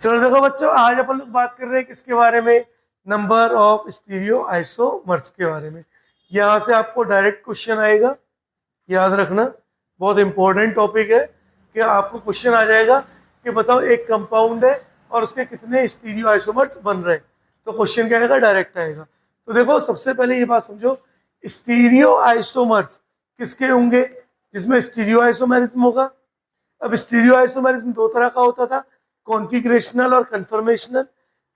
चलो देखो बच्चों, आज अपन लोग बात कर रहे हैं किसके बारे में, नंबर ऑफ स्टीरियो आइसोमर्स के बारे में। यहाँ से आपको डायरेक्ट क्वेश्चन आएगा, याद रखना, बहुत इंपॉर्टेंट टॉपिक है कि आपको क्वेश्चन आ जाएगा कि बताओ एक कंपाउंड है और उसके कितने स्टीरियो आइसोमर्स बन रहे हैं। तो क्वेश्चन क्या आएगा, डायरेक्ट आएगा। तो देखो सबसे पहले ये बात समझो, स्टीरियो आइसोमर्स किसके होंगे, जिसमें स्टीरियो आइसोमेरिज्म होगा। अब स्टीरियो आइसोमेरिज्म दो तरह का होता था, कॉन्फिगरेशनल और कन्फर्मेशनल।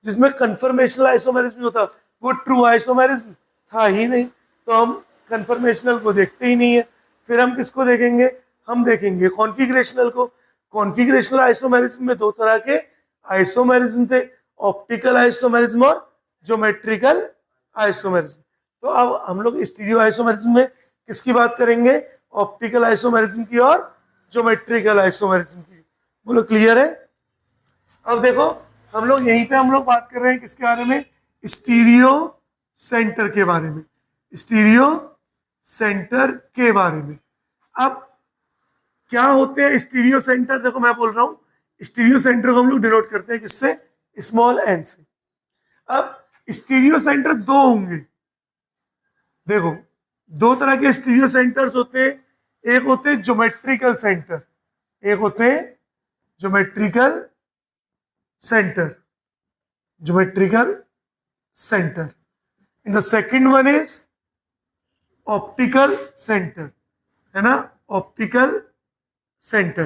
जिसमें कन्फर्मेशनल आइसोमेरिज्म जो था वो ट्रू आइसोमेरिज्म था ही नहीं, तो हम कन्फर्मेशनल को देखते ही नहीं है। फिर हम किसको देखेंगे, हम देखेंगे कॉन्फिगरेशनल को। कॉन्फिगरेशनल आइसोमेरिज्म में दो तरह के आइसोमेरिज्म थे, ऑप्टिकल आइसोमेरिज्म और ज्योमेट्रिकल आइसोमेरिज्म। तो अब हम लोग स्टीरियो आइसोमेरिज्म में किसकी बात करेंगे, ऑप्टिकल आइसोमेरिज्म की और ज्योमेट्रिकल आइसोमेरिज्म की। बोलो क्लियर है। अब देखो हम लोग यहीं पे हम लोग बात कर रहे हैं किसके बारे में, स्टीरियो सेंटर के बारे में, स्टीरियो सेंटर के बारे में। अब क्या होते हैं स्टीरियो सेंटर, देखो मैं बोल रहा हूं स्टीरियो सेंटर को हम लोग डिनोट करते हैं किससे, स्मॉल एन से। अब स्टीरियो सेंटर दो होंगे, देखो दो तरह के स्टीरियो सेंटर्स होते हैं। एक होते हैं ज्योमेट्रिकल सेंटर, एक होते हैं geometrical centre, geometrical centre. And the second one is optical centre, है ना, ऑप्टिकल सेंटर।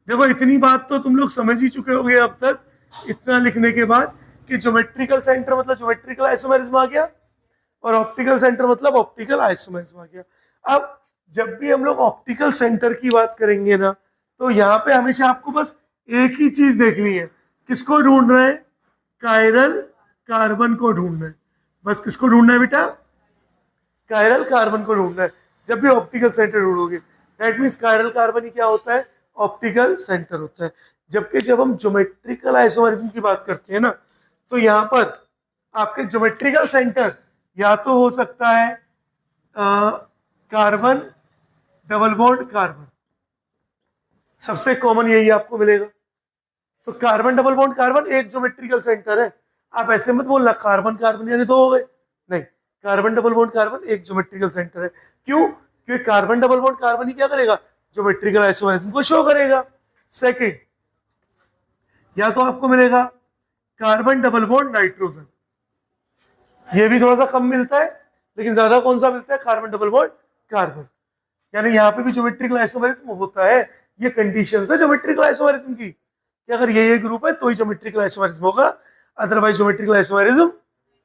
देखो इतनी बात तो तुम लोग समझ ही चुके होंगे अब तक, इतना लिखने के बाद, कि ज्योमेट्रिकल सेंटर मतलब ज्योमेट्रिकल आइसोमेरिज्म आ गया और ऑप्टिकल सेंटर मतलब ऑप्टिकल आइसोमेरिज्म आ गया। अब जब भी हम लोग ऑप्टिकल सेंटर की बात करेंगे ना, तो यहाँ पे हमेशा आपको बस एक ही चीज देखनी है, किसको ढूंढ रहे हैं, कायरल कार्बन को ढूंढना है। बस किसको ढूंढना है बेटा, कायरल कार्बन को ढूंढना है। जब भी ऑप्टिकल सेंटर ढूंढोगे दैट मीन्स कायरल कार्बन ही क्या होता है, ऑप्टिकल सेंटर होता है। जबकि जब हम ज्योमेट्रिकल आइसोमेरिज्म की बात करते हैं ना, तो यहाँ पर आपके ज्योमेट्रिकल सेंटर या तो हो सकता है कार्बन डबल बॉन्ड कार्बन, सबसे कॉमन यही आपको मिलेगा। तो कार्बन डबल बॉन्ड कार्बन एक ज्योमेट्रिकल सेंटर है। आप ऐसे मत बोलना कार्बन कार्बन यानी दो हो गए, नहीं, कार्बन डबल बॉन्ड कार्बन एक ज्योमेट्रिकल सेंटर है। क्यों, क्योंकि कार्बन डबल बॉन्ड कार्बन ही क्या करेगा, ज्योमेट्रिकल आइसोमेरिज्म को शो करेगा। सेकंड, या तो आपको मिलेगा कार्बन डबल बॉन्ड नाइट्रोजन, ये भी थोड़ा सा कम मिलता है, लेकिन ज्यादा कौन सा मिलता है, कार्बन डबल बॉन्ड कार्बन। यानी यहाँ पे भी ज्योमेट्रिकल आइसोमेरिज्म होता है। ये कंडीशंस है ज्योमेट्रिकल आइसोमेरिज्म की, कि अगर ये ग्रुप है तो ही ज्योमेट्रिकल आइसोमेरिज्म होगा, अदरवाइज ज्योमेट्रिकल आइसोमेरिज्म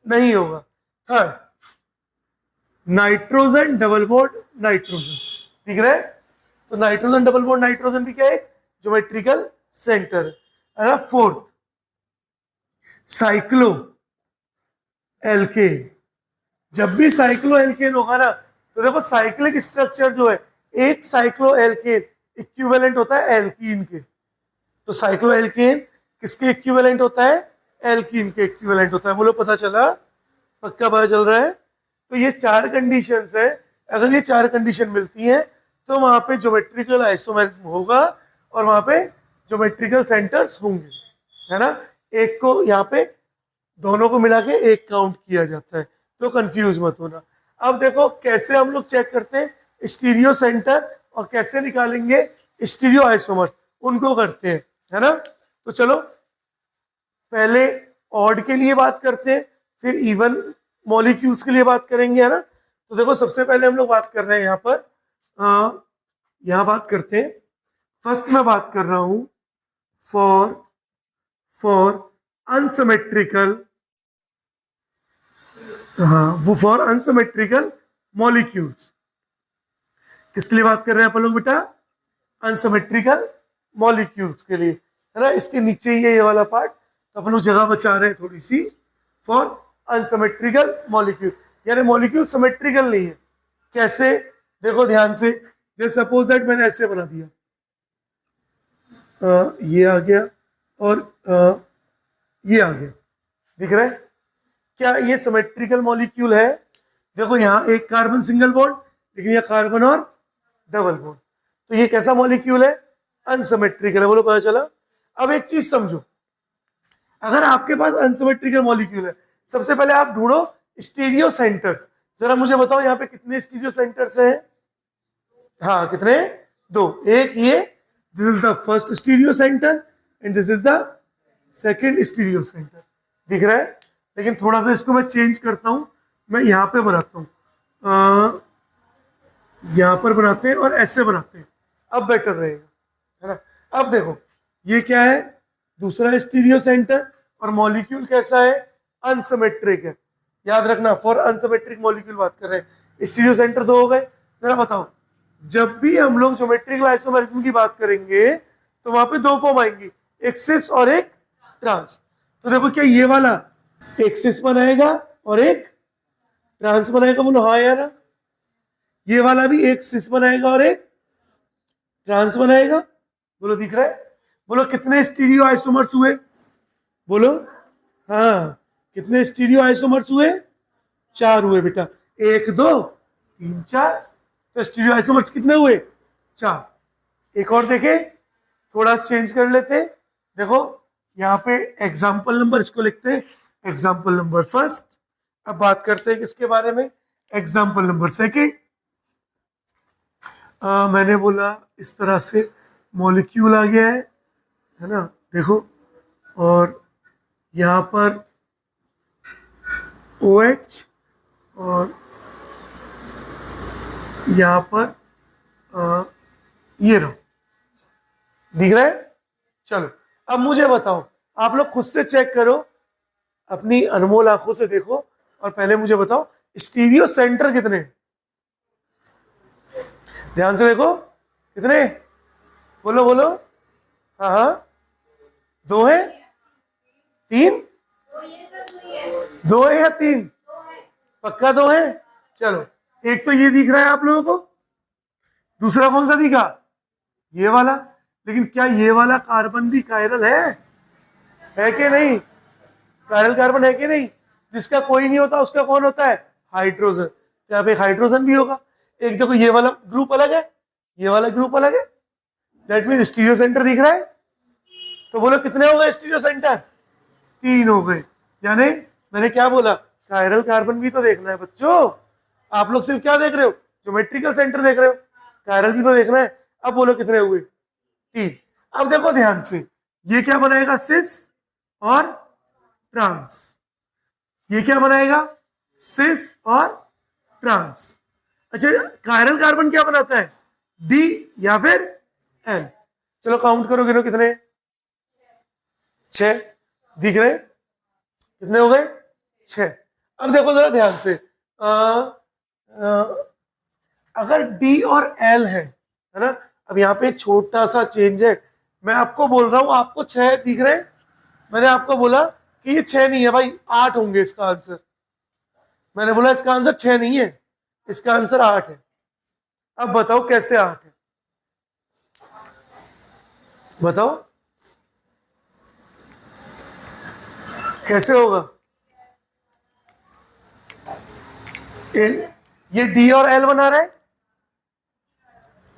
नहीं होगा। Third, nitrogen double bond nitrogen, ठीक है। तो नाइट्रोजन डबल बॉन्ड नाइट्रोजन भी क्या है, ज्योमेट्रिकल सेंटर है ना। Fourth, cycloalkane. जब भी साइक्लो एल्केन होगा ना, तो देखो साइक्लिक स्ट्रक्चर जो है, एक साइक्लो एल्केन इक्विवेलेंट होता है एल्कीन के। तो साइक्लो एल्केन किसके इक्विवेलेंट होता है, एल्कीन के इक्विवेलेंट होता है। बोलो पता चला, पक्का पता चल रहा है। तो ये चार कंडीशंस है, अगर ये चार कंडीशन मिलती हैं तो वहां पे ज्योमेट्रिकल आइसोमेरिज्म होगा और वहां पे ज्योमेट्रिकल सेंटर्स होंगे, है ना। एक को यहाँ पे दोनों को मिला के एक काउंट किया जाता है, तो कंफ्यूज मत होना। अब देखो कैसे हम लोग चेक करते हैं स्टीरियो सेंटर और कैसे निकालेंगे स्टीरियो आइसोमर्स, उनको करते हैं, है ना। तो चलो पहले ऑड के लिए बात करते हैं, फिर इवन मॉलिक्यूल्स के लिए बात करेंगे, है ना। तो देखो सबसे पहले हम लोग बात कर रहे हैं यहाँ पर, यहाँ बात करते हैं, फर्स्ट मैं बात कर रहा हूं फॉर अनसिमेट्रिकल, हाँ वो फॉर अनसिमेट्रिकल मॉलिक्यूल्स। किसके लिए बात कर रहे हैं अपन लोग बेटा, अनसिमेट्रिकल मॉलिक्यूल्स के लिए, है ना। इसके नीचे ही है ये वाला पार्ट, तो अपन लोग जगह बचा रहे हैं थोड़ी सी फॉर अनसिमेट्रिकल मॉलिक्यूल, यानी मॉलिक्यूल सिमेट्रिकल नहीं है। कैसे, देखो ध्यान से, जैसे सपोज दैट मैंने ऐसे बना दिया, ये आ गया और ये आ गया, दिख रहा है क्या, ये सिमेट्रिकल मॉलिक्यूल है। देखो यहाँ एक कार्बन सिंगल बॉन्ड, लेकिन ये कार्बन और डबल बॉन्ड, तो ये कैसा मॉलिक्यूल है, अनसिमेट्रिकल है। बोलो पता चला। अब एक चीज समझो, अगर आपके पास अनसिमेट्रिकल मॉलिक्यूल है, सबसे पहले आप ढूंढो स्टीरियो सेंटर्स। जरा मुझे बताओ यहाँ पे कितने स्टीरियो सेंटर्स हैं? हाँ, कितने? दो। एक ये, this is the first stereo centre and this is the second stereo centre. दिख रहा है? लेकिन थोड़ा सा इसको मैं चेंज करता हूं, मैं यहाँ पे बनाता हूँ, यहाँ पर बनाते हैं और ऐसे बनाते हैं, अब बेटर रहेगा, है ना? अब देखो ये क्या है, दूसरा स्टीरियो सेंटर, और मॉलिक्यूल कैसा है? अनसिमेट्रिक है। याद रखना, फॉर अनसिमेट्रिक मॉलिक्यूल बात कर रहे हैं। स्टीरियो सेंटर दो हो गए। जरा बताओ, जब भी हम लोग ज्योमेट्रिकल आइसोमेरिज्म की बात करेंगे तो वहां पे दो फॉर्म आएंगी, एक सिस और एक ट्रांस। तो देखो, क्या ये वाला एक सिस बनाएगा और एक ट्रांस बनाएगा? बोलो हाँ या ना। ये वाला भी एक सिस बनाएगा और एक ट्रांस बनाएगा। बोलो दिख रहा है? बोलो कितने स्टीरियो आइसोमर्स हुए? बोलो हाँ, कितने स्टीरियो आइसोमर्स हुए? 4 हुए बेटा। 1 2 3 4। तो स्टीरियो आइसोमर्स कितने हुए? 4। एक और देखे, थोड़ा चेंज कर लेते। देखो यहाँ पे एग्जाम्पल नंबर इसको लिखते हैं, एग्जाम्पल नंबर फर्स्ट। अब बात करते हैं किसके बारे में? Example number second. मैंने बोला इस तरह से मॉलिक्यूल आ गया है ना? देखो, और यहाँ पर OH और यहाँ पर ये रहो। दिख रहा है? चलो अब मुझे बताओ, आप लोग खुद से चेक करो, अपनी अनमोल आंखों से देखो, और पहले मुझे बताओ स्टीरियो सेंटर कितने? ध्यान से देखो, कितने? बोलो बोलो। हाँ हाँ, 2 है? 3? 2 है या 3? पक्का 2 है? चलो, एक तो ये दिख रहा है आप लोगों को, दूसरा कौन सा दिखा? ये वाला। लेकिन क्या ये वाला कार्बन भी कायरल है कि नहीं? कायरल कार्बन है कि नहीं? जिसका कोई नहीं होता उसका कौन होता है? हाइड्रोजन। यहाँ पे हाइड्रोजन भी होगा। एक देखो, ये वाला ग्रुप अलग है, ये वाला ग्रुप अलग है, दैट मीन स्टीरियो सेंटर दिख रहा है। तो बोलो कितने हो गए स्टीरियो सेंटर? 3 हो गए। यानी मैंने क्या बोला, कायरल कार्बन भी तो देखना है बच्चों। आप लोग सिर्फ क्या देख रहे हो? ज्योमेट्रिकल सेंटर देख रहे हो, कायरल भी तो देखना है। अब बोलो कितने हुए? 3। अब देखो ध्यान से, ये क्या बनाएगा? सिस और ट्रांस। ये क्या बनाएगा? सिस और ट्रांस। अच्छा, कायरल कार्बन क्या बनाता है? डी या फिर एल? चलो काउंट करो, गिनो कितने? 6। दिख रहे? कितने हो गए? 6। अब देखो जरा ध्यान से, अगर डी और एल है ना? अब यहाँ पे एक छोटा सा चेंज है, मैं आपको बोल रहा हूं, आपको 6 दिख रहे? मैंने आपको बोला कि ये 6 नहीं है भाई, 8 होंगे इसका आंसर। मैंने बोला इसका आंसर 6 नहीं है, इसका आंसर 8 है। अब बताओ कैसे 8 है? बताओ कैसे होगा? ये डी और एल बना रहा है,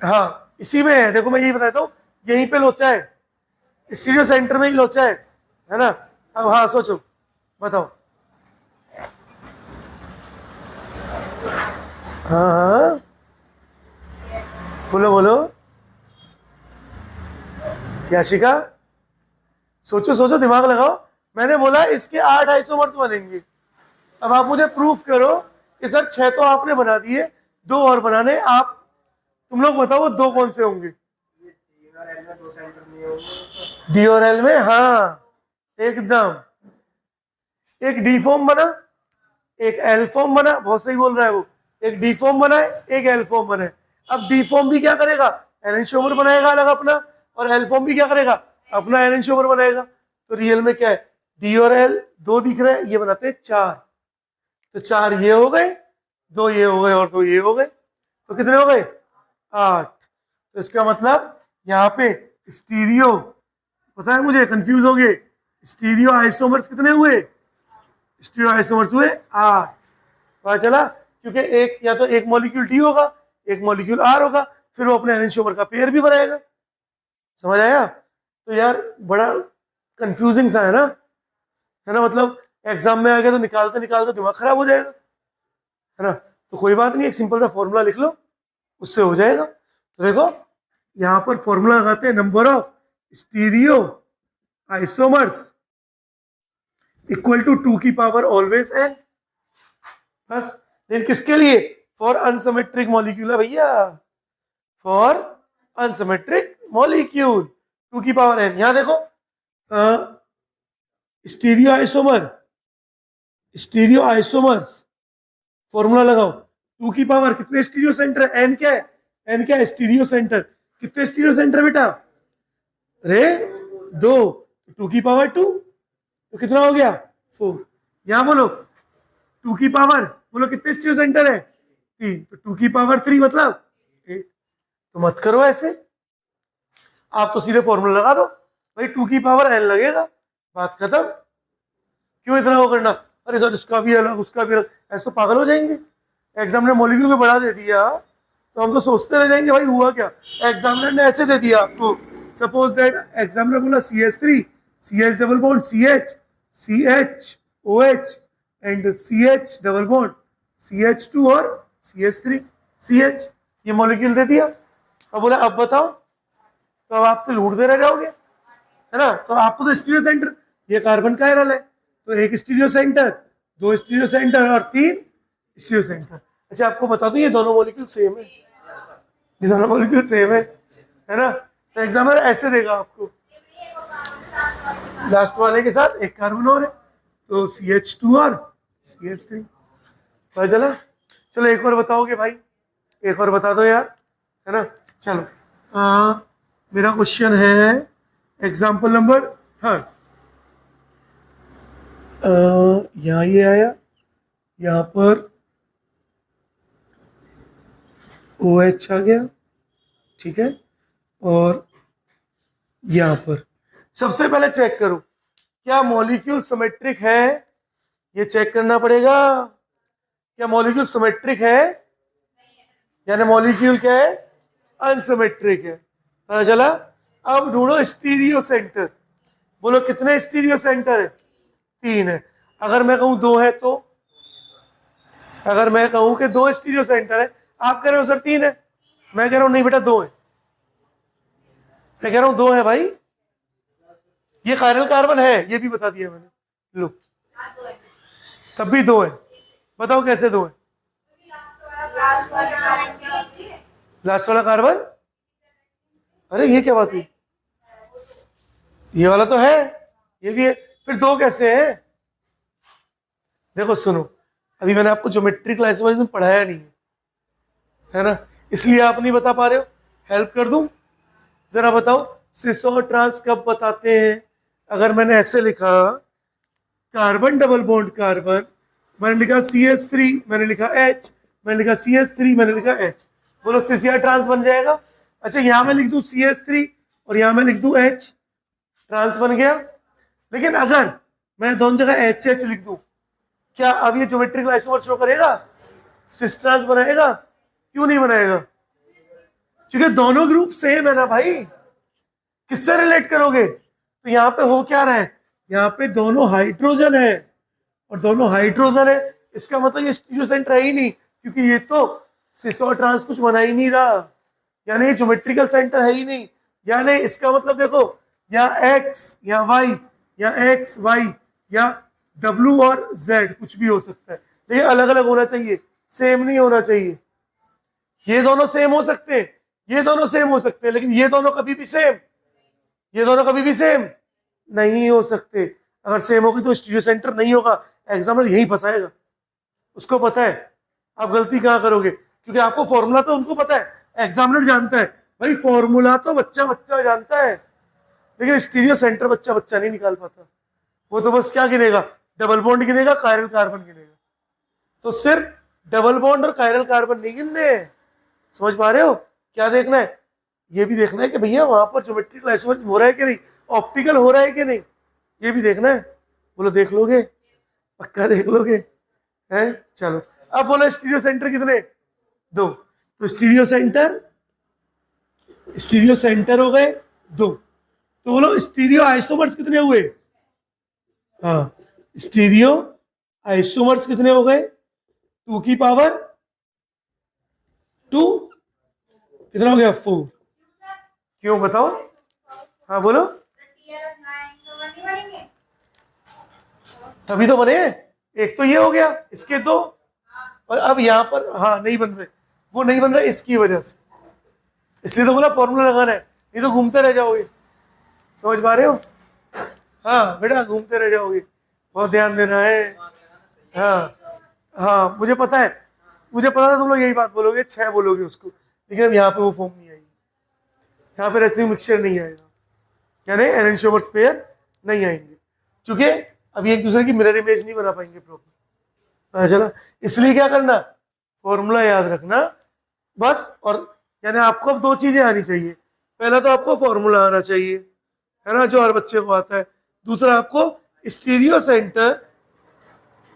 हाँ इसी में है। देखो मैं यही बताता हूँ, यहीं पे लोचा है, स्टीरियो सेंटर में ही लोचा है ना? अब हाँ सोचो, बताओ। हाँ हाँ, बोलो बोलो याशिका, सोचो सोचो, दिमाग लगाओ। मैंने बोला इसके 8 आइसोमर्स बनेंगे। अब आप मुझे प्रूफ करो कि सर 6 तो आपने बना दिए, 2 और बनाने। आप तुम लोग बताओ वो 2 कौन से होंगे? डी और एल में, हाँ एकदम। एक डी फॉर्म बना, एक एल फॉर्म बना, बहुत सही बोल रहा है वो। एक डी फॉर्म बना है, एक एल फॉर्म बना है। अब डी फॉर्म भी क्या करेगा? एरेनशोमर बनाएगा अलग अपना, और एल फॉर्म भी क्या करेगा? अपना एरेनशोमर बनाएगा। तो रियल में क्या है? डी और एल 2 दिख रहे हैं, ये बनाते हैं 4। तो 4 ये हो गए, 2 ये हो गए, और 2 ये हो गए। तो कितने हो गए? 8। तो इसका मतलब यहाँ पे स्टीरियो, पता है मुझे, कंफ्यूज हो गए, स्टीरियो आइसोमर्स कितने हुए? स्टीरियो आइसोमर्स हुए 8। पता चला? क्योंकि एक या तो एक मॉलिक्यूल डी होगा, एक मॉलिक्यूल आर होगा, फिर वो अपने एरेनशोमर का पेयर भी बनाएगा। समझ आया? तो यार बड़ा कंफ्यूजिंग सा है ना? है ना, मतलब एग्जाम में आ गया तो निकालते निकालते दिमाग खराब हो जाएगा, है ना। तो कोई बात नहीं, एक सिंपल सा फॉर्मूला लिख लो, उससे हो जाएगा। तो देखो यहाँ पर फॉर्मूला लगाते हैं, number of stereoisomers equal to 2 की पावर ऑलवेज n, बस। लेकिन किसके लिए? फॉर अनसिमेट्रिक मॉलिक्यूल है भैया, फॉर अनसिमेट्रिक मॉलिक्यूल 2 की पावर n। यहां देखो स्टीरियो आइसोमर्स फॉर्मूला लगाओ, 2 की पावर कितने स्टीरियो सेंटर है, n क्या है, n क्या है, स्टीरियो सेंटर। कितने स्टीरियो सेंटर बेटा? अरे 2, 2 की पावर 2 तो कितना हो गया 4। यहां बोलो 2 की पावर, बोलो कितने स्टीरियो सेंटर है 3, तो 2 की पावर 3 मतलब 8। तो मत करो ऐसे, आप तो सीधे फॉर्मूला लगा दो भाई, 2 की पावर n लगेगा, बात खत्म। क्यों इतना वो करना, अरे सर इसका भी अलग उसका भी अलग, ऐसे तो पागल हो जाएंगे। एग्जामिनर मॉलिक्यूल में बढ़ा दे दिया तो हम तो सोचते रह जाएंगे भाई हुआ क्या। एग्जामिनर ने ऐसे दे दिया आपको, सपोज दैट एग्जामिनर बोला CH3 CH double bond CH CH OH and CH double bond CH2 और CH3 CH, ये मॉलिक्यूल दे दिया। अब बोला अब बताओ, तो अब आप तो लूटते रह जाओगे, है ना। तो आपको तो स्टीरियो सेंटर, ये कार्बन कायरल है तो एक स्टीरियो सेंटर, 2 स्टीरियो सेंटर और 3 स्टीरियो सेंटर। अच्छा आपको बता दूं ये दोनों मॉलिक्यूल सेम है, ये दोनों मॉलिक्यूल सेम है ना। तो एग्जामिनर ऐसे देगा आपको, लास्ट वाले के साथ एक कार्बन और है तो CH2 और CH3, पता चला। चलो एक और बताओगे भाई, एक और बता दो यार, है ना। चलो मेरा क्वेश्चन है एग्जाम्पल नंबर 3। यहाँ ये आया, यहाँ पर OH आ गया, ठीक है, और यहाँ पर सबसे पहले चेक करो क्या मॉलिक्यूल सिमेट्रिक है, ये चेक करना पड़ेगा। क्या मॉलिक्यूल सिमेट्रिक है, यानी मॉलिक्यूल क्या है, अनसिमेट्रिक है, पता चला। अब ढूंढो स्टीरियो सेंटर, बोलो कितने स्टीरियो सेंटर है, 3 है। अगर मैं कहूं 2 है तो, अगर मैं कहूं कि 2 स्टीरियो सेंटर है, आप कह रहे हो सर 3 है, मैं कह रहा हूं नहीं बेटा 2 है, मैं कह रहा हूं 2 है भाई। ये कायरल कार्बन है, ये भी बता दिया मैंने, लो तब भी 2 है, बताओ कैसे 2 है। लास्ट वाला कार्बन, अरे ये क्या बात हुई, ये वाला तो है, ये भी है, फिर 2 कैसे है। देखो सुनो, अभी मैंने आपको ज्योमेट्रिक आइसोमरिज्म पढ़ाया नहीं है ना, इसलिए आप नहीं बता पा रहे हो, हेल्प कर दूं। जरा बताओ सिस और ट्रांस कब बताते हैं। अगर मैंने ऐसे लिखा कार्बन डबल बॉन्ड कार्बन, मैंने लिखा CH3, मैंने लिखा H, मैंने लिखा CH3, मैंने लिखा H, बोलो सिस या ट्रांस बन जाएगा। अच्छा यहां मैं लिख दूं CH3 और यहां मैं लिख दूं H, ट्रांस बन गया। लेकिन अगर मैं दोनों जगह HH लिख दूं, क्या अब ये ज्योमेट्रिक आइसोमर शो करेगा, सिस ट्रांस बनाएगा? क्यों नहीं बनाएगा, क्योंकि दोनों ग्रुप सेम है ना भाई, किससे रिलेट करोगे। तो यहाँ पे हो क्या रहा है, यहाँ पे दोनों हाइड्रोजन है और दोनों हाइड्रोजन है, इसका मतलब ये स्टीरियो सेंटर है ही नहीं, क्योंकि ये तो सिस और ट्रांस कुछ बना ही नहीं रहा, यानी ये ज्योमेट्रिकल सेंटर है ही नहीं। यानी इसका मतलब देखो, या X या Y या X Y या W और Z कुछ भी हो सकता है, लेकिन अलग अलग होना चाहिए, सेम नहीं होना चाहिए। ये दोनों सेम हो सकते हैं, ये दोनों सेम हो सकते हैं, लेकिन ये दोनों कभी भी सेम, ये दोनों कभी भी सेम नहीं हो सकते। अगर सेम होगी तो स्टीरियो सेंटर नहीं होगा, एग्जामिनर यही फंसाएगा, उसको पता है आप गलती कहाँ करोगे, क्योंकि आपको फॉर्मूला तो उनको पता है, एग्जामिनर जानता है भाई, फॉर्मूला तो बच्चा बच्चा जानता है, लेकिन स्टीरियो सेंटर बच्चा बच्चा नहीं निकाल पाता। वो तो बस क्या गिनेगा, डबल बॉन्ड गिनेगा, कायरल कार्बन गिनेगा। तो सिर्फ डबल बॉन्ड और कायरल कार्बन नहीं गिनने, समझ पा रहे हो क्या देखना है, ये भी देखना है कि भैया वहां पर ज्योमेट्रिक आइसोमरिज्म हो रहा है कि नहीं, ऑप्टिकल हो रहा है कि नहीं, ये भी देखना है। बोलो देख लोगे, पक्का देख लोगे, हैं। चलो अब बोलो स्टीरियो सेंटर कितने, 2, तो स्टीरियो सेंटर हो गए 2, तो बोलो स्टीरियो आइसोमर्स कितने हुए, हाँ स्टीरियो आइसोमर्स कितने हो गए? 2 कितना हो गया? 4। क्यों बताओ? हाँ बोलो। तभी तो बने। एक तो ये हो गया, इसके दो, और अब यहाँ पर हाँ नहीं बन रहे, वो नहीं बन रहे इसकी वजह से, इसलिए तो बोला फॉर्मूला लगाना है, नहीं तो घूमते रह जाओगे। समझ पा रहे हो? हाँ बेटा घूमते रह जाओगे, बहुत ध्यान देना है। हाँ हाँ मुझे पता है, मुझे पता था तुम लोग यही बात बोलोगे, 6 बोलोगे उसको, लेकिन अब यहाँ पे वो फॉर्म नहीं आएगी, यहाँ पे रेसिड्यू मिक्सचर नहीं आएगा, यानी एनशोवर्स पेयर नहीं आएंगे, क्योंकि अभी एक दूसरे की मिरर इमेज नहीं बना पाएंगे प्रॉपर। चलो, इसलिए क्या करना, फॉर्मूला याद रखना बस। और यानी आपको अब 2 चीजें आनी चाहिए, पहला तो आपको फॉर्मूला आना चाहिए, है ना, जो हर बच्चे को आता है। दूसरा आपको स्टीरियो सेंटर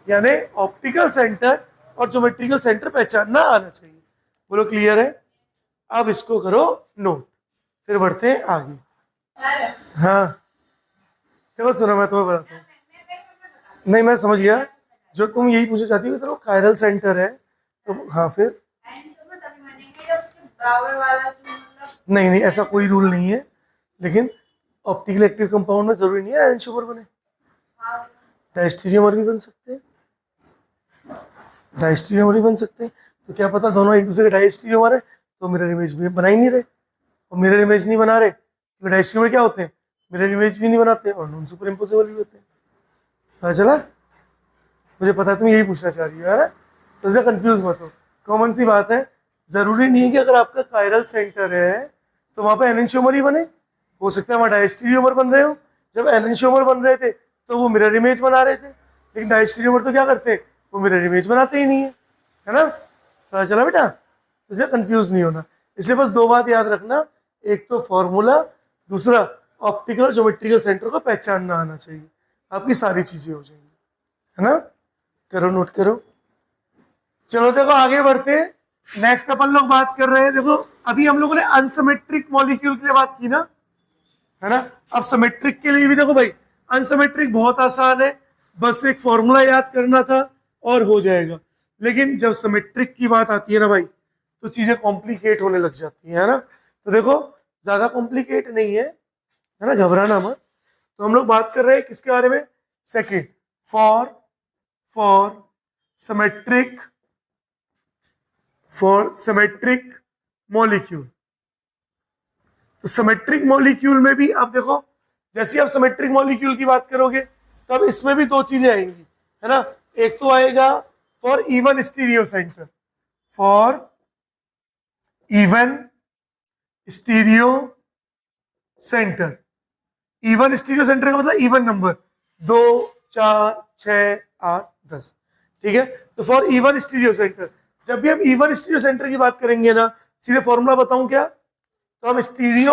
यानी ऑप्टिकल सेंटर और ज्योमेट्रिकल सेंटर पहचानना आना चाहिए। बोलो क्लियर है? अब इसको करो नोट, फिर बढ़ते हैं आगे। हाँ देखो सुनो, मैं तुम्हें बताता हूँ। नहीं मैं समझ गया, जो तुम यही पूछना चाहती हो, तो कायरल सेंटर है तो हाँ फिर नहीं नहीं ऐसा कोई रूल नहीं है, लेकिन ऑप्टिकल एक्टिव कंपाउंड में जरूरी नहीं है एनशोवर बने, डायस्टीरियोमर भी बन सकते हैं, डायस्टीरियोमर भी बन सकते हैं। तो क्या पता दोनों एक दूसरे के डायस्टीरियोमर है तो मिरर इमेज भी बना ही नहीं रहे, और मिरर इमेज नहीं बना रहे क्योंकि डायस्टीरियोमर क्या होते हैं, मिरर इमेज भी नहीं बनाते और नॉन सुपर इम्पोसिबल भी होते हैं। पता चला? मुझे पता है तुम यही पूछना चाह रही हो, है ना, तो इससे कंफ्यूज मत हो, कॉमन सी बात है। जरूरी नहीं है कि अगर आपका कायरल सेंटर है तो वहां पे एनेंशियोमर ही बने, हो सकता है वहां डायस्टीरियोमर बन रहे हो। जब एनेंशियोमर बन रहे थे तो वो मिरर इमेज बना रहे थे, लेकिन डायस्टीरियोमर तो क्या करते हैं, वो मिरर इमेज बनाते ही नहीं है ना। पता चला बेटा? तो इसलिए कंफ्यूज नहीं होना, इसलिए बस 2 बात याद रखना, एक तो फॉर्मूला, दूसरा ऑप्टिकल और ज्योमेट्रिकल सेंटर को पहचानना आना चाहिए, आपकी सारी चीजें हो जाएंगी, है ना। करो नोट करो। चलो देखो आगे बढ़ते हैं। नेक्स्ट अपन लोग बात कर रहे हैं, देखो अभी हम लोगों ने अनसिमेट्रिक मॉलिक्यूल के लिए बात की ना, है ना। अब सिमेट्रिक के लिए भी देखो भाई, अनसिमेट्रिक बहुत आसान है, बस एक फॉर्मूला याद करना था और हो जाएगा। लेकिन जब सिमेट्रिक की बात आती है ना भाई, तो चीजें कॉम्प्लिकेट होने लग जाती है ना। तो देखो ज्यादा कॉम्प्लिकेट नहीं है ना, घबराना मत। तो हम लोग बात कर रहे हैं किसके बारे में? Second, for symmetric, for symmetric molecule. तो सिमेट्रिक मॉलिक्यूल में भी आप देखो, जैसे आप सिमेट्रिक मॉलिक्यूल की बात करोगे तो अब इसमें भी 2 चीजें आएंगी, है ना। एक तो आएगा for even stereo centre, for even stereo centre. Even stereo centre का मतलब इवन नंबर, 2 4 6 8 10, ठीक है। तो फॉर इवन स्टीरियो सेंटर, जब भी हम इवन स्टीरियो सेंटर की बात करेंगे ना, सीधे फॉर्मूला बताऊं क्या, तो हम स्टीरियो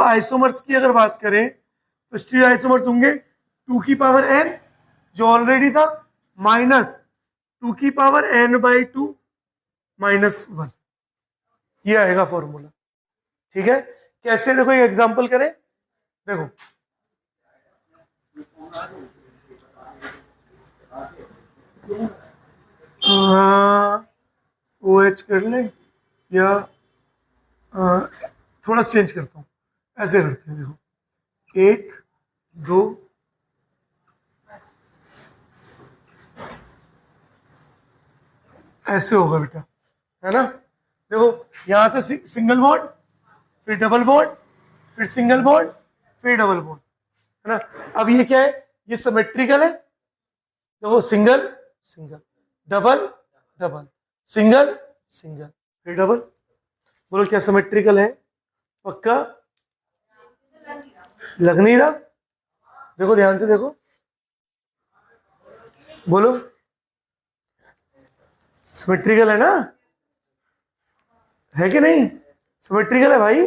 आइसोमर्स की अगर बात करें तो स्टीरियो आइसोमर्स होंगे 2 की पावर n, जो ऑलरेडी था, माइनस 2 की पावर n/2 -1, ये आएगा फॉर्मूला, ठीक है। कैसे, देखो एक एग्जांपल करें, देखो ओ एच कर ले, या थोड़ा चेंज करता हूं, ऐसे करते हैं, देखो 1 2 ऐसे होगा बेटा, है ना। देखो यहां से सिंगल बॉन्ड, फिर डबल बॉन्ड, फिर सिंगल बॉन्ड, फिर डबल बॉन्ड, है ना। अब ये क्या है, ये सिमेट्रिकल है, देखो single single, double double, single single, फिर डबल। बोलो क्या सिमेट्रिकल है? पक्का? लग नहीं रहा? देखो ध्यान से देखो, बोलो सिमेट्रिकल है ना, है कि नहीं? सिमेट्रिकल है भाई।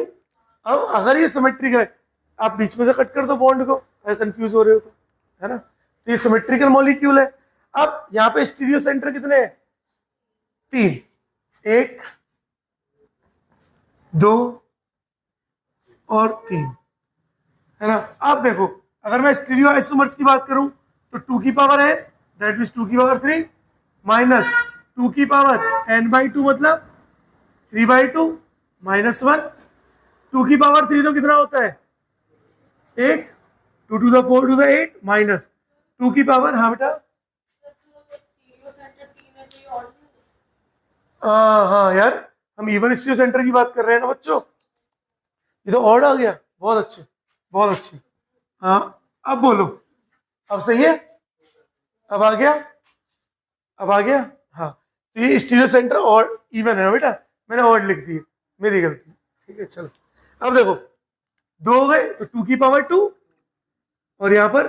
अब अगर ये सिमेट्रिकल है, आप बीच में से कट कर दो बॉन्ड को, अगर कंफ्यूज हो रहे हो तो, है ना। तो ये सिमेट्रिकल मॉलिक्यूल है। अब यहाँ पे स्टीरियो सेंटर कितने हैं? 3, 1 2 और 3, है ना। अब देखो अगर मैं स्टीरियो आइसोमर्स की बात करूं तो 2 की पावर n, दैट मीन्स 2 की पावर 3 माइनस 2 की पावर n/2 मतलब 3/2 माइनस 1। 2 की पावर 3 तो कितना होता है 8, 2 to the 4 to the 8 minus 2 की पावर, हाँ बेटा हाँ यार, हम इवन स्टीरियो सेंटर की बात कर रहे हैं ना बच्चों, ये तो ऑड आ गया, बहुत अच्छे बहुत अच्छी। हाँ अब बोलो, अब सही है, अब आ गया, अब आ गया। हाँ तो ये स्टीरियो सेंटर और इवन है ना बेटा, मैंने ऑड लिख दी, मेरी गलती, ठीक है चलो। अब देखो 2 हो गए तो 2 की पावर 2 और यहाँ पर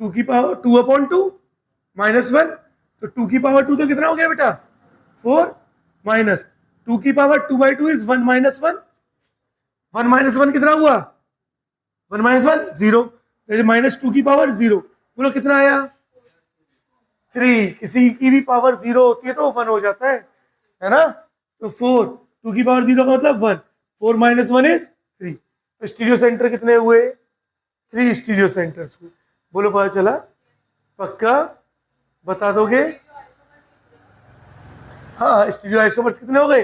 2 की पावर 2/2 माइनस 1, तो 2 की पावर 2 तो कितना हो गया बेटा 4 माइनस 2 की पावर 2/2 इज 1 माइनस 1, 1 माइनस 1 कितना हुआ 1 माइनस 1 0, माइनस 2 की पावर 0, बोलो कितना आया 3। किसी की भी पावर 0 होती है तो 1 हो जाता है ना, तो 4, 2 की पावर 0 का मतलब 1, 4 माइनस 1 इज 3। तो स्टीरियो सेंटर कितने हुए 3 स्टीरियो सेंटर्स हुए, बोलो पता चला, पक्का बता दोगे। हाँ स्टीरियो आइसोमर्स कितने हो गए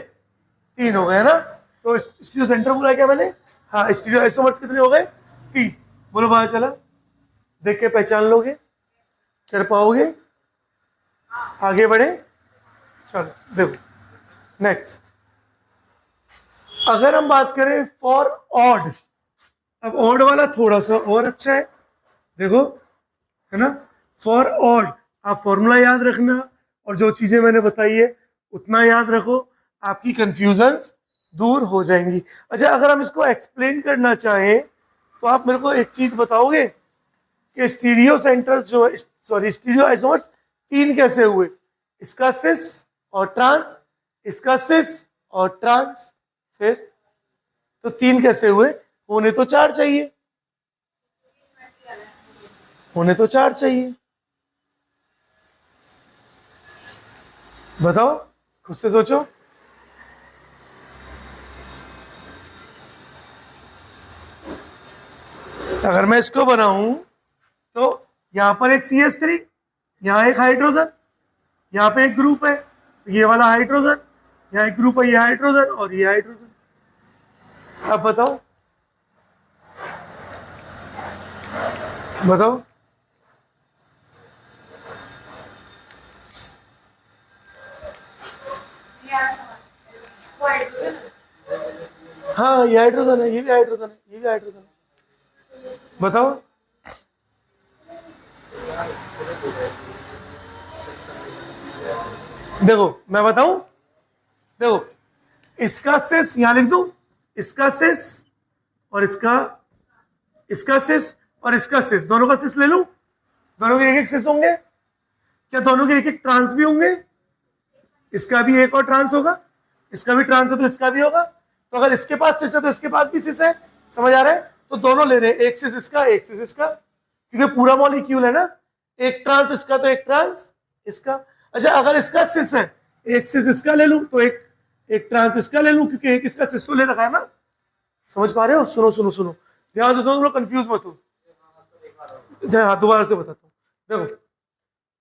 3 हो गए ना, तो स्टीरियो सेंटर बोला क्या मैंने, हाँ स्टीरियो आइसोमर्स कितने हो गए 3, बोलो पता चला, देख के पहचान लोगे, कर पाओगे, आगे बढ़े, चलो देखो नेक्स्ट। अगर हम बात करें फॉर ऑड, अब ऑड वाला थोड़ा सा और अच्छा है, देखो है ना, फॉर ऑड आप फॉर्मूला याद रखना और जो चीजें मैंने बताई है उतना याद रखो, आपकी कंफ्यूजन्स दूर हो जाएंगी। अच्छा अगर हम इसको एक्सप्लेन करना चाहें तो आप मेरे को एक चीज बताओगे कि स्टीरियो सेंटर जो, सॉरी स्टीरियो आइसोमर्स 3 कैसे हुए, इसका सिस और ट्रांस, इसका सिस और ट्रांस, फिर तो 3 कैसे हुए, होने तो 4 चाहिए, होने तो 4 चाहिए, बताओ खुद से सोचो। अगर मैं इसको बनाऊं तो यहां पर एक CH3, यहां एक हाइड्रोजन, यहाँ पे एक ग्रुप है, ये वाला हाइड्रोजन, यहाँ एक ग्रुप है, ये हाइड्रोजन और ये हाइड्रोजन। अब बताओ बताओ, हाँ ये हाइड्रोजन है, ये भी हाइड्रोजन है, ये भी हाइड्रोजन है, बताओ देखो मैं बताऊं, देखो इसका सिस यहां लिख दूं, इसका सिस और इसका सिस और इसका सिस, दोनों का सिस ले लूं, दोनों के एक एक सिस होंगे, क्या दोनों के एक एक ट्रांस भी होंगे, इसका भी एक और ट्रांस होगा, इसका भी ट्रांस है तो इसका भी होगा, तो अगर इसके पास सिस है तो इसके पास भी सिस है, समझ आ रहा है, तो दोनों ले रहे हैं, एक सिस इसका एक सिस इसका, क्योंकि पूरा मॉलिक्यूल है ना, एक ट्रांस इसका तो एक ट्रांस इसका। अच्छा अगर इसका सिस है, एक सिस इसका ले लूं तो एक एक ट्रांस इसका ले लूं, क्योंकि एक इसका सिस तो ले रखा है ना, समझ पा रहे हो, सुनो सुनो सुनो ध्यान से सुनो, तुम लोग कंफ्यूज मत हो, दोबारा से बताता हूं, देखो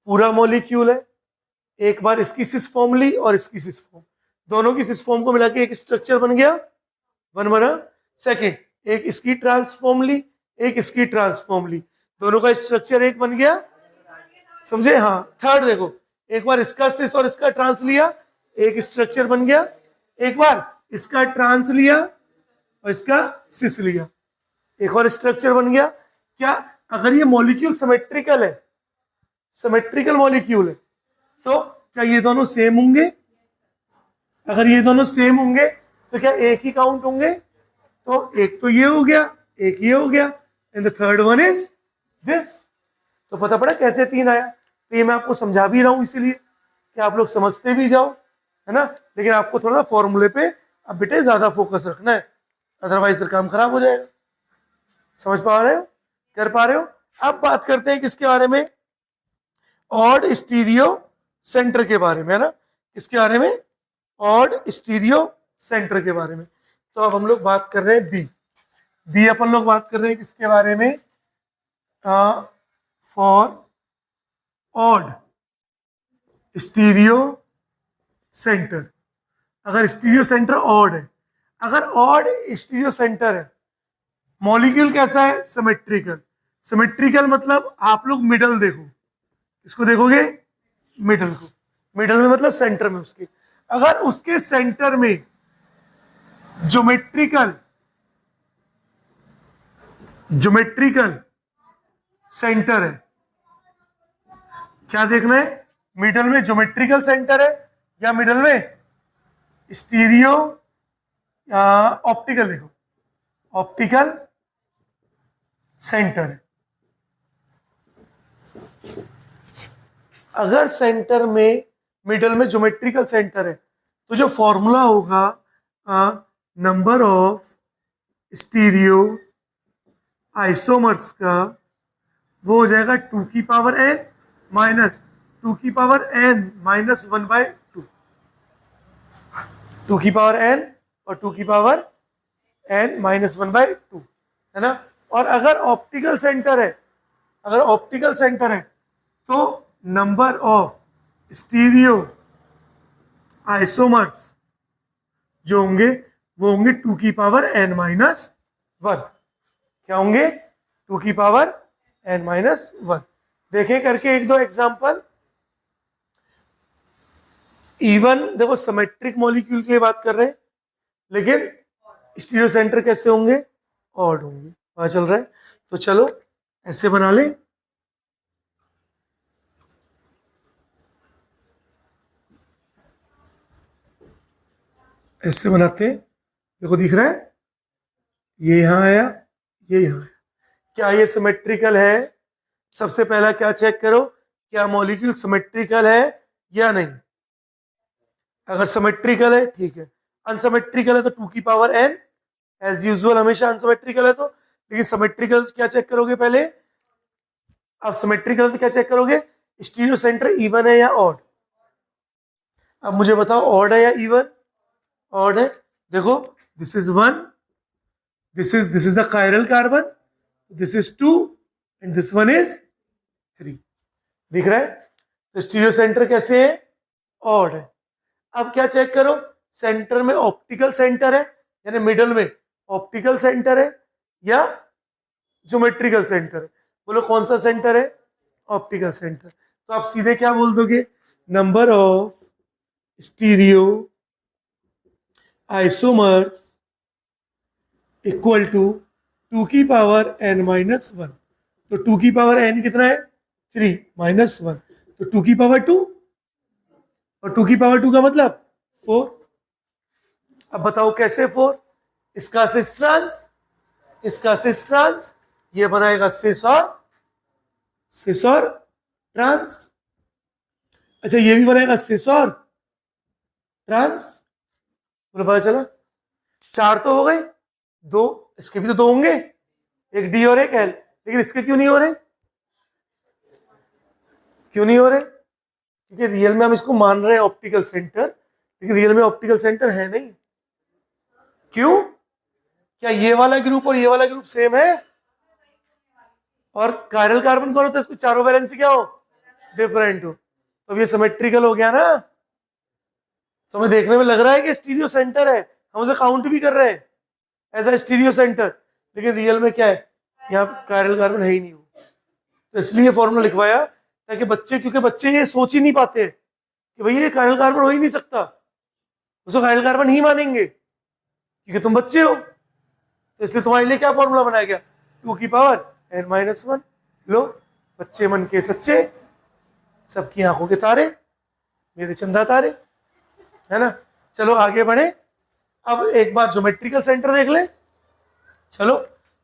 पूरा मॉलिक्यूल है, एक बार इसकी सिस फॉर्म ली और इसकी सिस फॉर्म, दोनों की सिस फॉर्म को मिला के एक स्ट्रक्चर बन गया, वन बना। सेकेंड एक इसकी ट्रांसफॉर्म ली, एक इसकी ट्रांसफॉर्म ली, दोनों का स्ट्रक्चर एक बन गया, समझे। हाँ थर्ड देखो, एक बार इसका सिस और इसका ट्रांस लिया, एक स्ट्रक्चर बन गया, एक बार इसका ट्रांस लिया और इसका सिस लिया, एक और स्ट्रक्चर बन गया। क्या अगर ये मॉलिक्यूल सिमेट्रिकल है, सिमेट्रिकल मॉलिक्यूल है, तो क्या ये दोनों सेम होंगे, अगर ये दोनों सेम होंगे तो क्या एक ही काउंट होंगे, तो एक तो ये हो गया, एक ये हो गया, and the third one is this. तो पता पड़ा कैसे 3 आया, तो ये मैं आपको समझा भी रहा हूं इसीलिए कि आप लोग समझते भी जाओ, है ना, लेकिन आपको थोड़ा फॉर्मूले पे अब बेटे ज्यादा फोकस रखना है, अदरवाइज फिर काम खराब हो जाएगा। समझ पा रहे हो, कर पा रहे हो। अब बात करते हैं किसके बारे में, ऑड स्टीरियो सेंटर के बारे में, है ना, किसके बारे में, ऑड स्टीरियो सेंटर के बारे में। तो अब हम लोग बात कर रहे हैं बी अपन लोग बात कर रहे हैं किसके बारे में, फॉर ऑड स्टीरियो सेंटर। अगर स्टीरियो सेंटर ऑड है, अगर ऑड स्टीरियो सेंटर है, मॉलिक्यूल कैसा है, सिमेट्रिकल। सिमेट्रिकल मतलब आप लोग मिडल देखो, इसको देखोगे मिडल को, मिडल में मतलब सेंटर में उसके, अगर उसके सेंटर में ज्योमेट्रिकल सेंटर है, क्या देखना है, मिडल में ज्योमेट्रिकल सेंटर है या मिडल में स्टीरियो ऑप्टिकल, देखो ऑप्टिकल सेंटर है। अगर सेंटर में मिडल में ज्योमेट्रिकल सेंटर है तो जो फॉर्मूला होगा नंबर ऑफ स्टीरियो आइसोमर्स का, वो हो जाएगा 2 की पावर n माइनस 2 की पावर n माइनस 1/2, 2 की पावर n और 2 की पावर n माइनस 1/2, है ना। और अगर ऑप्टिकल सेंटर है, अगर ऑप्टिकल सेंटर है तो नंबर ऑफ स्टीरियो आइसोमर्स जो होंगे वो होंगे 2 की पावर n माइनस 1। क्या होंगे, 2 की पावर n माइनस 1। देखें करके एक दो एग्जांपल। इवन देखो सिमेट्रिक मॉलिक्यूल की बात कर रहे हैं, लेकिन स्टीरियो सेंटर कैसे होंगे, ऑड होंगे, पता चल रहा है। तो चलो ऐसे बना ले, ऐसे बनाते हैं, देखो दिख रहा है, ये यहां आया, ये यहां आया, क्या ये सिमेट्रिकल है। सबसे पहला क्या चेक करो, क्या मॉलिक्यूल सिमेट्रिकल है या नहीं। अगर सिमेट्रिकल है ठीक है, अनसिमेट्रिकल है तो 2 की पावर n, एज यूजुअल हमेशा अनसिमेट्रिकल है तो। लेकिन सिमेट्रिकल क्या चेक करोगे पहले, अब सिमेट्रिकल है तो क्या चेक करोगे, स्टीरियो सेंटर इवन है या ऑड। अब मुझे बताओ ऑड है या इवन, ऑड है। देखो this is 1, this is the chiral carbon, this is 2 and this one is 3, दिख रहा है। तो स्टीरियो सेंटर कैसे है, ऑड है। अब क्या चेक करो, सेंटर में ऑप्टिकल सेंटर है, यानी मिडल में ऑप्टिकल सेंटर है या ज्योमेट्रिकल सेंटर है। बोलो कौन सा सेंटर है, ऑप्टिकल सेंटर। तो आप सीधे क्या बोल दोगे, number of stereoisomers equal to 2 की पावर n माइनस 1। तो 2 की पावर n कितना है, 3 माइनस 1, तो 2 की पावर 2, और 2 की पावर 2 का मतलब 4। अब बताओ कैसे 4, इसका सिस्ट्रांस, इसका सिस्ट्रांस, ये बनाएगा सिस और ट्रांस। अच्छा ये भी बनाएगा सिस और ट्रांस, बोलो पता चला। 4 तो हो गए, 2 इसके भी तो 2 होंगे, एक डी और एक एल, लेकिन इसके क्यों नहीं हो रहे, क्यों नहीं हो रहे, क्योंकि रियल में हम इसको मान रहे हैं ऑप्टिकल सेंटर, लेकिन रियल में ऑप्टिकल सेंटर है नहीं। क्यों, क्या ये वाला ग्रुप और ये वाला ग्रुप सेम है, और कायरल कार्बन कौन होता है, इसको चारों वैलेंसी क्या हो, डिफरेंट हो, तो ये सिमेट्रिकल हो गया ना। तो हमें देखने में लग रहा है कि स्टीरियो सेंटर है, हम उसे काउंट भी कर रहे हैं एज अ स्टीरियो सेंटर, लेकिन रियल में क्या है, यहाँ कायरल कार्बन है ही नहीं। तो इसलिए फॉर्मूला लिखवाया ताकि बच्चे, क्योंकि बच्चे ये सोच ही नहीं पाते कि भैया ये कायरल कार्बन हो ही नहीं सकता, उसको कायरल कार्बन ही मानेंगे क्योंकि तुम बच्चे हो। तो इसलिए तुम्हारे लिए क्या फॉर्मूला बनाया गया, 2 की पावर n माइनस 1। लो बच्चे मन के सच्चे, सबकी आंखों के तारे, मेरे चंदा तारे, है ना। चलो आगे बढ़े, अब एक बार ज्योमेट्रिकल सेंटर देख ले। चलो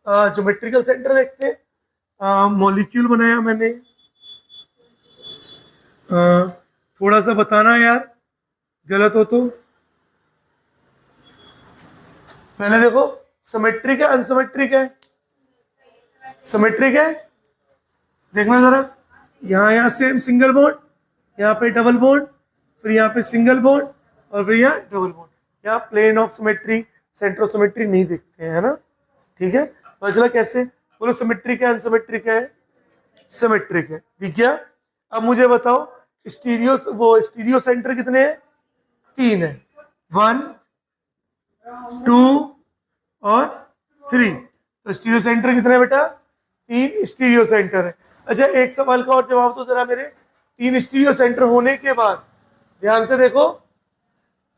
ज्योमेट्रिकल सेंटर देखते हैं। मॉलिक्यूल बनाया मैंने, थोड़ा सा बताना यार, गलत हो तो। पहले देखो सिमेट्रिक है अनसिमेट्रिक है, सिमेट्रिक है, देखना जरा, यहाँ सेम सिंगल बॉन्ड, यहाँ पे डबल बॉन्ड, फिर यहाँ पे सिंगल बॉन्ड, और फिर यहाँ डबल बॉन्ड। यहाँ plane of symmetry, centre of symmetry नहीं देखते हैं, है ना। ठीक है, तो चला कैसे, बोलो सिमेट्रिक है अनसिमेट्रिक है, सिमेट्रिक है। ठीक है, अब मुझे बताओ स्टीरियो सेंटर कितने हैं? 3 है, 1 2 और 3। तो स्टीरियो सेंटर कितने हैं बेटा? 3 स्टीरियो सेंटर है। अच्छा, एक सवाल का और जवाब दो जरा मेरे। 3 स्टीरियो सेंटर होने के बाद ध्यान से देखो,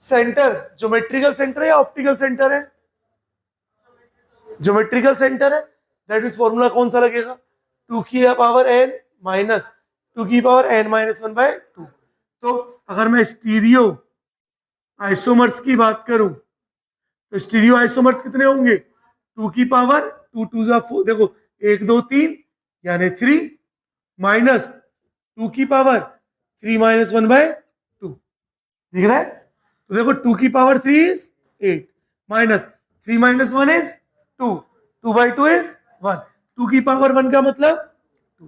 सेंटर ज्योमेट्रिकल सेंटर है या ऑप्टिकल सेंटर है? ज्योमेट्रिकल सेंटर है। दैट मीन्स फॉर्मूला कौन सा लगेगा? 2 की पावर n माइनस 2 की पावर n माइनस 1/2। तो अगर मैं स्टीरियो आइसोमर्स की बात करूं तो स्टीरियो आइसोमर्स कितने होंगे? 2 की पावर 2 2 जा 4, देखो 1 2 3 यानी 3 माइनस 2 की पावर 3 माइनस 1/2। दिख रहा है? तो देखो 2 की power 3 is 8 minus 3 minus 1 is 2, 2/2 is 1, 2 की पावर 1 का मतलब 2,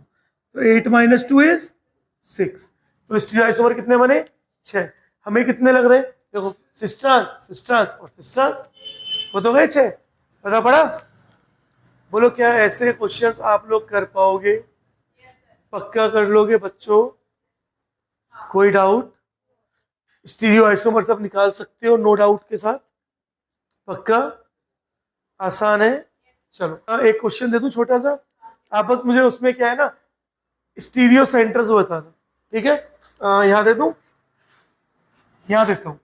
तो 8 माइनस 2 इज 6। तो स्टीरियो आइसोमर कितने बने? 6। हमें कितने लग रहे हैं? देखो सिस्ट्रांस सिस्ट्रांस और सिस्ट्रांस, वो तो गए 6। पता पड़ा? बोलो क्या ऐसे क्वेश्चंस आप लोग कर पाओगे? पक्का कर लोगे बच्चों? कोई डाउट? स्टीरियो आइसोमर सब निकाल सकते हो नो डाउट के साथ? पक्का? आसान है। चलो एक क्वेश्चन दे दूं छोटा सा, आप बस मुझे उसमें क्या है ना, स्टीरियो सेंटर्स बताना। ठीक है, यहां दे दूं, यहां देता हूं।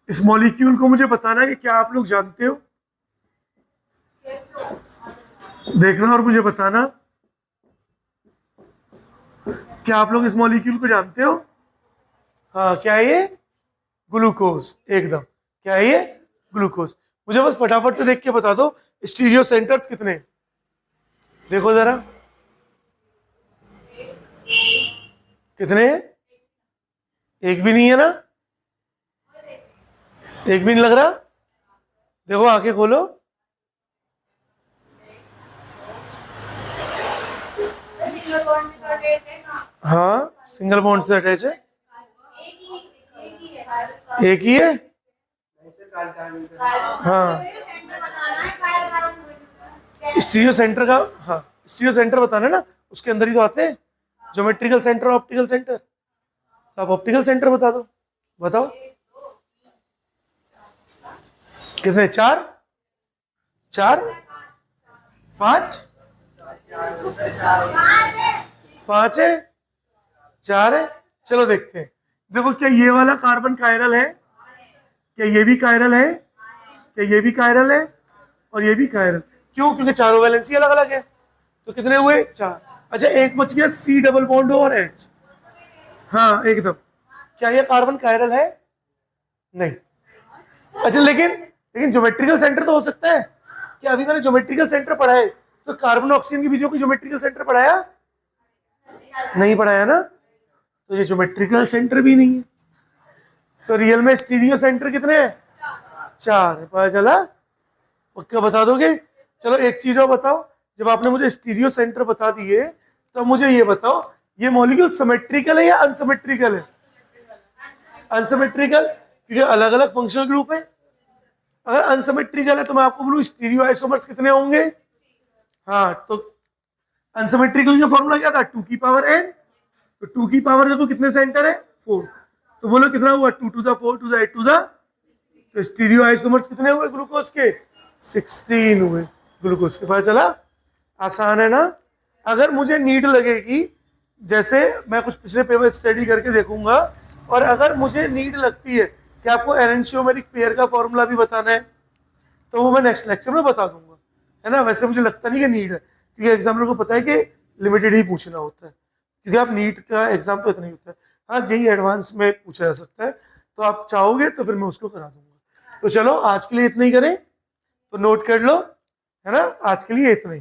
इस मॉलिक्यूल को मुझे बताना है कि क्या आप लोग जानते हो, देखना और मुझे बताना क्या आप लोग इस मॉलिक्यूल को जानते हो? हाँ, क्या है ये? ग्लूकोज। एकदम, क्या है ये? ग्लूकोज। मुझे बस फटाफट से देख के बता दो स्टीरियो सेंटर्स कितने हैं? देखो जरा, कितने हैं? एक भी नहीं है ना? एक भी नहीं लग रहा? देखो आंखें खोलो, हाँ सिंगल बॉन्ड से अटैच है। एक ही है? हाँ स्टीरियो सेंटर का, हाँ स्टीरियो सेंटर बताना है ना, उसके अंदर ही तो आते हैं ज्योमेट्रिकल सेंटर और ऑप्टिकल सेंटर। तो आप ऑप्टिकल सेंटर बता दो, बताओ कितने? 4 4 5 5 है? 4 है? चलो देखते हैं। देखो क्या ये वाला कार्बन कायरल है? क्या ये भी कायरल है? क्या ये भी कायरल है? और ये भी कायरल। क्यों? क्योंकि चारों वैलेंसी अलग अलग है। तो कितने हुए? 4। अच्छा एक बच गया C डबल बॉन्ड और H। हाँ एकदम। क्या ये कार्बन कायरल है? नहीं। अच्छा लेकिन लेकिन ज्योमेट्रिकल सेंटर तो हो सकता है। क्या अभी मैंने ज्योमेट्रिकल सेंटर पढ़ा है? तो कार्बन ऑक्सीजन के बीच में कोई ज्योमेट्रिकल सेंटर पढ़ाया? नहीं पढ़ाया ना? तो ये ज्योमेट्रिकल सेंटर भी नहीं है। तो रियल में स्टीरियो सेंटर कितने हैं? 4 है। पता चला? पक्का बता दोगे? चलो एक चीज और बताओ, जब आपने मुझे स्टीरियो सेंटर बता दिए तो मुझे ये बताओ, ये मॉलिक्यूल सिमेट्रिकल है या अनसिमेट्रिकल है? अनसिमेट्रिकल, क्योंकि अलग अलग फंक्शनल ग्रुप है। अगर अनसिमेट्रिकल है तो मैं आपको बोलूं स्टीरियो आइसोमर्स कितने होंगे? हाँ, तो अनसिमेट्रिकल का फॉर्मूला क्या था? 2 की पावर n। तो 2 की पावर देखो कितने सेंटर है? 4। तो बोलो कितना हुआ? 2 2 4 2 8 2 तो स्टीरियो आइसोमर्स कितने हुए ग्लूकोज के? 16 हुए ग्लूकोज के। पता चला? आसान है ना? अगर मुझे नीड लगेगी, जैसे मैं कुछ पिछले पेपर स्टडी करके देखूंगा, और अगर मुझे नीड लगती है कि आपको एरेंशियोमेरिक पेयर का फॉर्मूला भी बताना है, तो वो मैं नेक्स्ट लेक्चर में बता दूंगा, है ना? वैसे मुझे लगता नहीं कि नीड है, क्योंकि एग्जामिनर को पता है कि लिमिटेड ही पूछना होता है, क्योंकि आप नीट का एग्जाम तो इतना ही होता है। हाँ जेई एडवांस में पूछा जा सकता है, तो आप चाहोगे तो फिर मैं उसको करा दूंगा। तो चलो आज के लिए इतना ही करें, तो नोट कर लो, है ना? आज के लिए इतना ही।